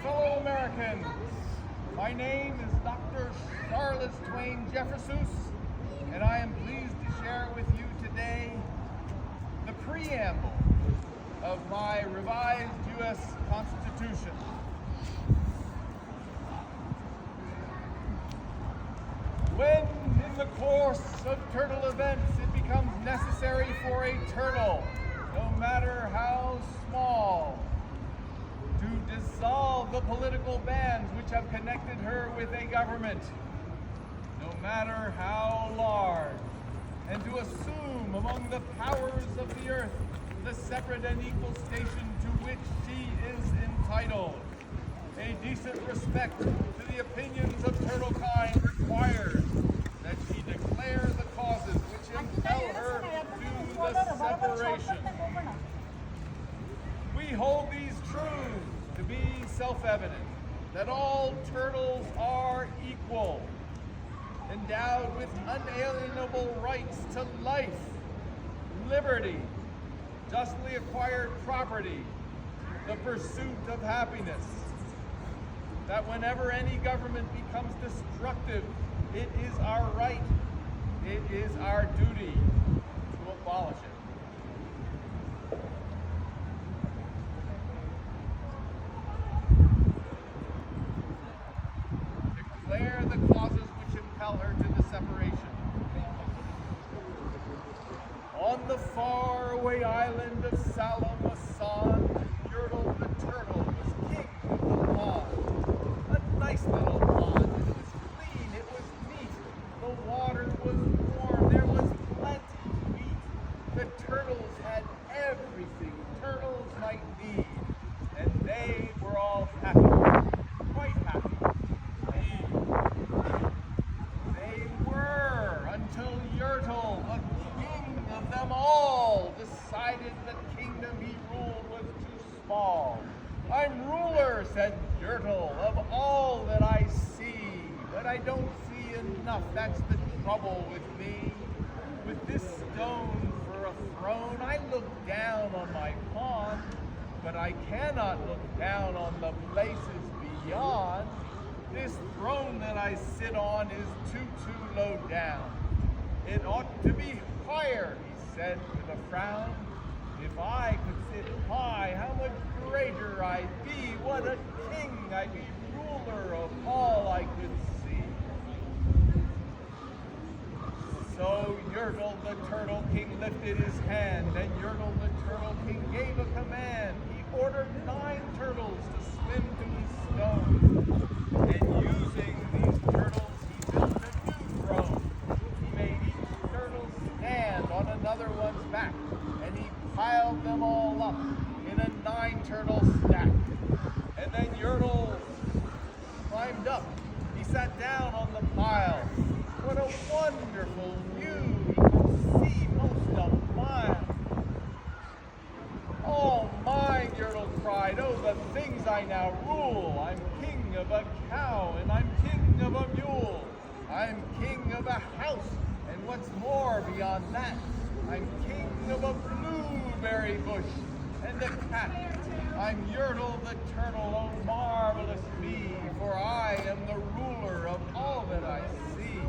fellow Americans. My name is Dr. Charlestwain Jefferseuss, and I am pleased to share with you today the preamble of my revised U.S. Constitution. When, in the course of turtle events, it becomes necessary for a turtle, no matter how small, to dissolve the political bands which have connected her with a government, no matter how large, and to assume among the powers of the earth the separate and equal station to which she is entitled. A decent respect to the opinions of turtle kind requires that she declare the causes which impel her to the separation. We hold these truths to be self-evident, that all turtles are equal, endowed with unalienable rights to life, liberty, justly acquired property, the pursuit of happiness, that whenever any government becomes destructive, it is our right, it is our duty to abolish it. Declare the causes which impel her to the separation. On the faraway island of Salamasan, Yertle the turtle was king of the pond. A nice little pond. It was clean, it was neat. The water was warm, there was plenty to eat. The turtles had everything turtles might need, and they were all happy, quite happy. They were, until Yertle, a king of them all, decided the kingdom he ruled was too small. I'm ruler, said Yertle, of all that I see, but I don't see enough. That's the trouble with me. With this stone for a throne, I look down on my pond, but I cannot look down on the places beyond. This throne that I sit on is too low down. It ought to be higher, he said with a frown. If I could sit high, how much greater I'd be. What a king, I'd be ruler of all I could see. So Yertle the Turtle King lifted his hand, and Yertle the Turtle King gave a command. He ordered 9 turtles to swim to his stone, and using these turtles, he built a new throne. He made each turtle stand on another one's back, and he piled them all up in a 9-turtle stack. And then Yertle climbed up. He sat down on the pile. What a wonderful view! He could see most a mile. All mine, Yertle cried. Oh, the things I now rule. I'm king of a cow, and I'm king of a mule. I'm king of a house, and what's more beyond that, I'm king of a blueberry bush and a cat. I'm Yertle the Turtle, oh marvelous me, for I am the ruler of all that I see.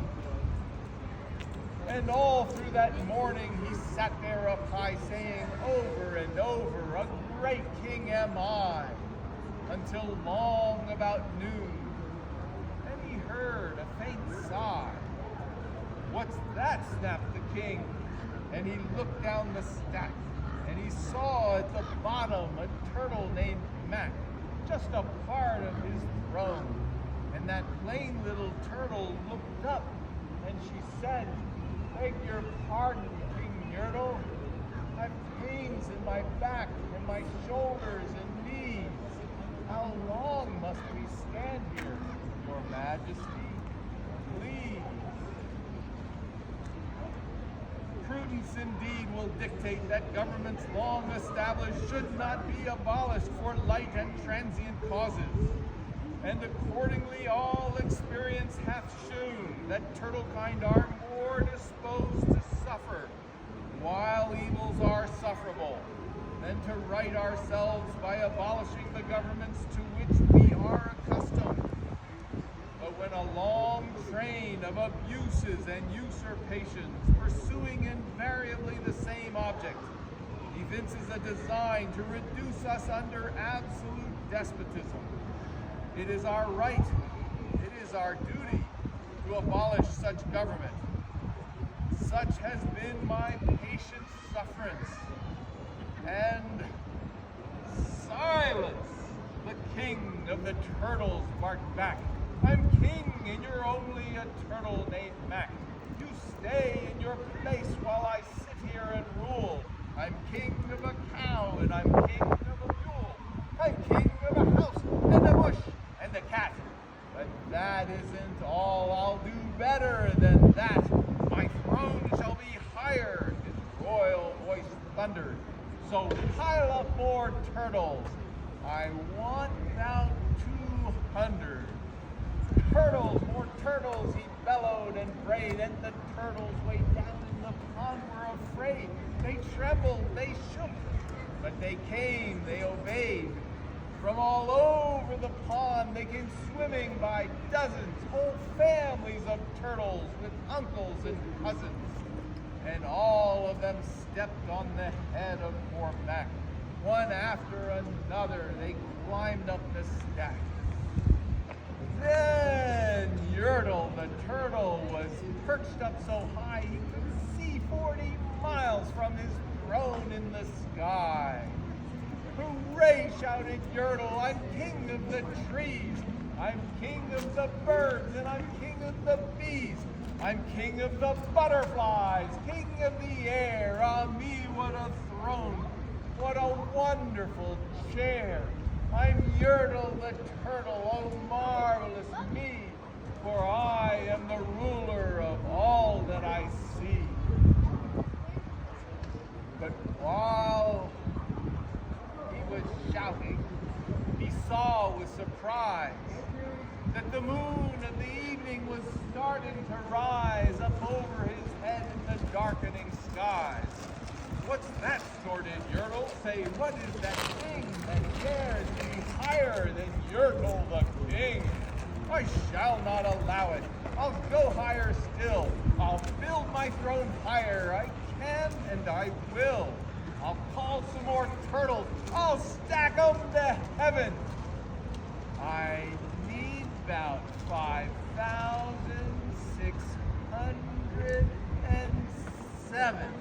And all through that morning he sat there up high, saying over and over, a great king am I, until long about noon. Then he heard a faint sigh. What's that? Snapped the king, and he looked down the stack, and he saw at the bottom a turtle named Mac, just a part of his throne. And that plain little turtle looked up, and she said, beg your pardon, King Yertle. I've pains in my back and my shoulders and knees. How long must we stand here, Your Majesty? Please. Prudence indeed will dictate that governments long established should not be abolished for light and transient causes. And accordingly all experience hath shewn that turtle kind are more disposed to suffer, while evils are sufferable. than to right ourselves by abolishing the governments to which we are accustomed. But when a long train of abuses and usurpations, pursuing invariably the same object, evinces a design to reduce us under absolute despotism, it is our right, it is our duty to abolish such government. Such has been my patient sufferance. And silence! The king of the turtles barked back. I'm king, and you're only a turtle named Mac. You stay in your place while I sit here and rule. I'm king of a cow, and I'm king of a mule. I'm king of a house, and a bush, and a cat. But that isn't all. I'll do better than that. My throne shall be higher, his royal voice thundered. So pile up more turtles. I want about 200. Turtles, more turtles, he bellowed and brayed, and the turtles way down in the pond were afraid. They trembled, they shook, but they came, they obeyed. From all over the pond they came swimming by dozens, whole families of turtles with uncles and cousins. And all of them stepped on the head of poor Mac. One after another, they climbed up the stack. Then Yertle, the turtle, was perched up so high he could see 40 miles from his throne in the sky. Hooray, shouted Yertle, I'm king of the trees. I'm king of the birds, and I'm king of the bees. I'm king of the butterflies, king of the air. Ah me, what a throne, what a wonderful chair. I'm Yertle the turtle, oh marvelous me, for I am the ruler of all that I see. But while he was shouting, he saw with surprise that the moon of the evening was starting to rise up over his head in the darkening skies. What's that? Snorted Yertle. Say, what is that thing that dares be higher than Yertle the king? I shall not allow it. I'll go higher still. I'll build my throne higher. I can and I will. I'll call some more turtles. I'll stack them to heaven. I need about 5,607.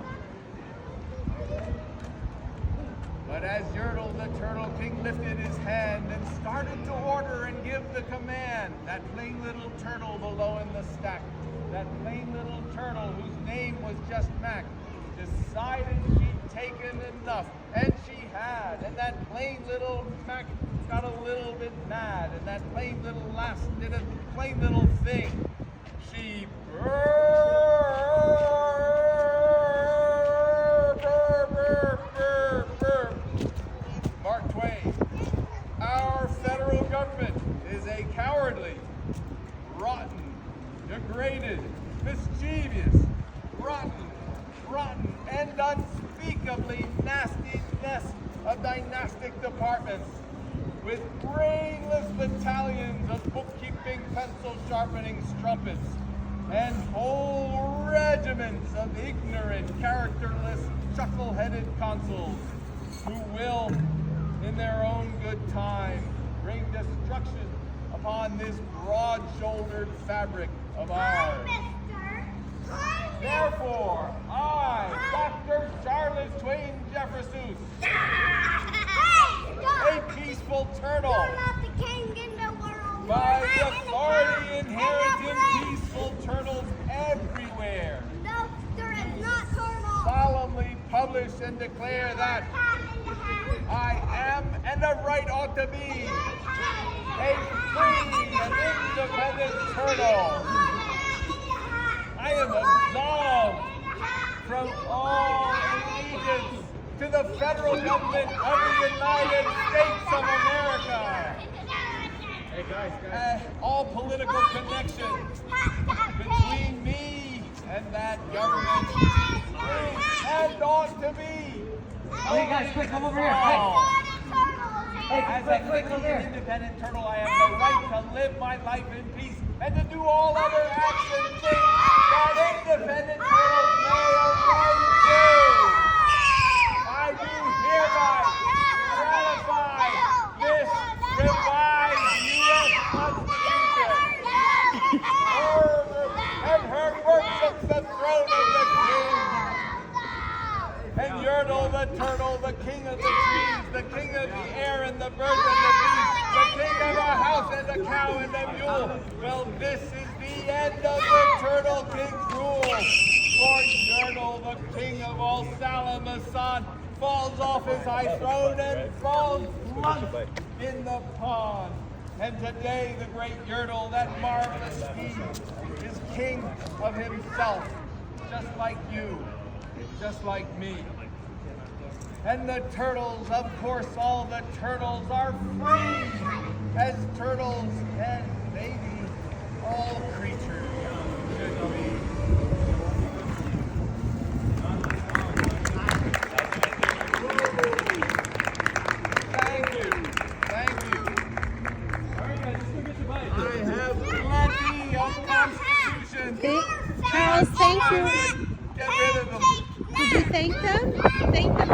But as Yertle the Turtle King lifted his hand and started to order and give the command, that plain little turtle below in the stack, that plain little turtle whose name was just Mac, decided she'd taken enough, and she had, and that plain little Mac got a little bit mad, and that plain little lass did a plain little thing. She Mark Twain, our federal government is a cowardly, rotten, degraded, mischievous, rotten, and unspeakably nasty mess of dynastic departments, with brainless battalions of bookkeeping, pencil-sharpening strumpets, and whole regiments of ignorant, characterless, chuckle-headed consuls who will, in their own good time, bring destruction upon this broad-shouldered fabric of ours. Therefore, I, Dr. Charlestwain Jefferseuss, a peaceful turtle, by the authority inherent in peaceful turtles everywhere, solemnly publish and declare that I am, and of right ought to be, a free and independent turtle. I am absolved from all allegiance to the federal government of the United States of America. Hey guys. All political connections between me and that government is and ought to be Hey guys, quick, come over here. Hey, As a free and independent turtle, I have the right to live my life in peace and to do all other acts and things that independent turtles may alone do. I do hereby ratify this revised U.S. Constitution and her worships the throne of the king. And Yertle the turtle, the king of the trees, the king of the air and the birds and the beasts, the king of a house and a cow and a mule. Well, this is the end of the Turtle King's rule. For Yertle, the king of all Salamasan, falls off his high throne and falls plump in the pond. And today the great Yertle, that marvelous steed, is king of himself, just like you, just like me. And the turtles, of course, all the turtles are free, as turtles and maybe all creatures should be. Thank you. Thank you. All right, guys, let's go get your bite. I have plenty of constitutions. Charles, thank you. Get rid of them. Did you thank them? Thank them.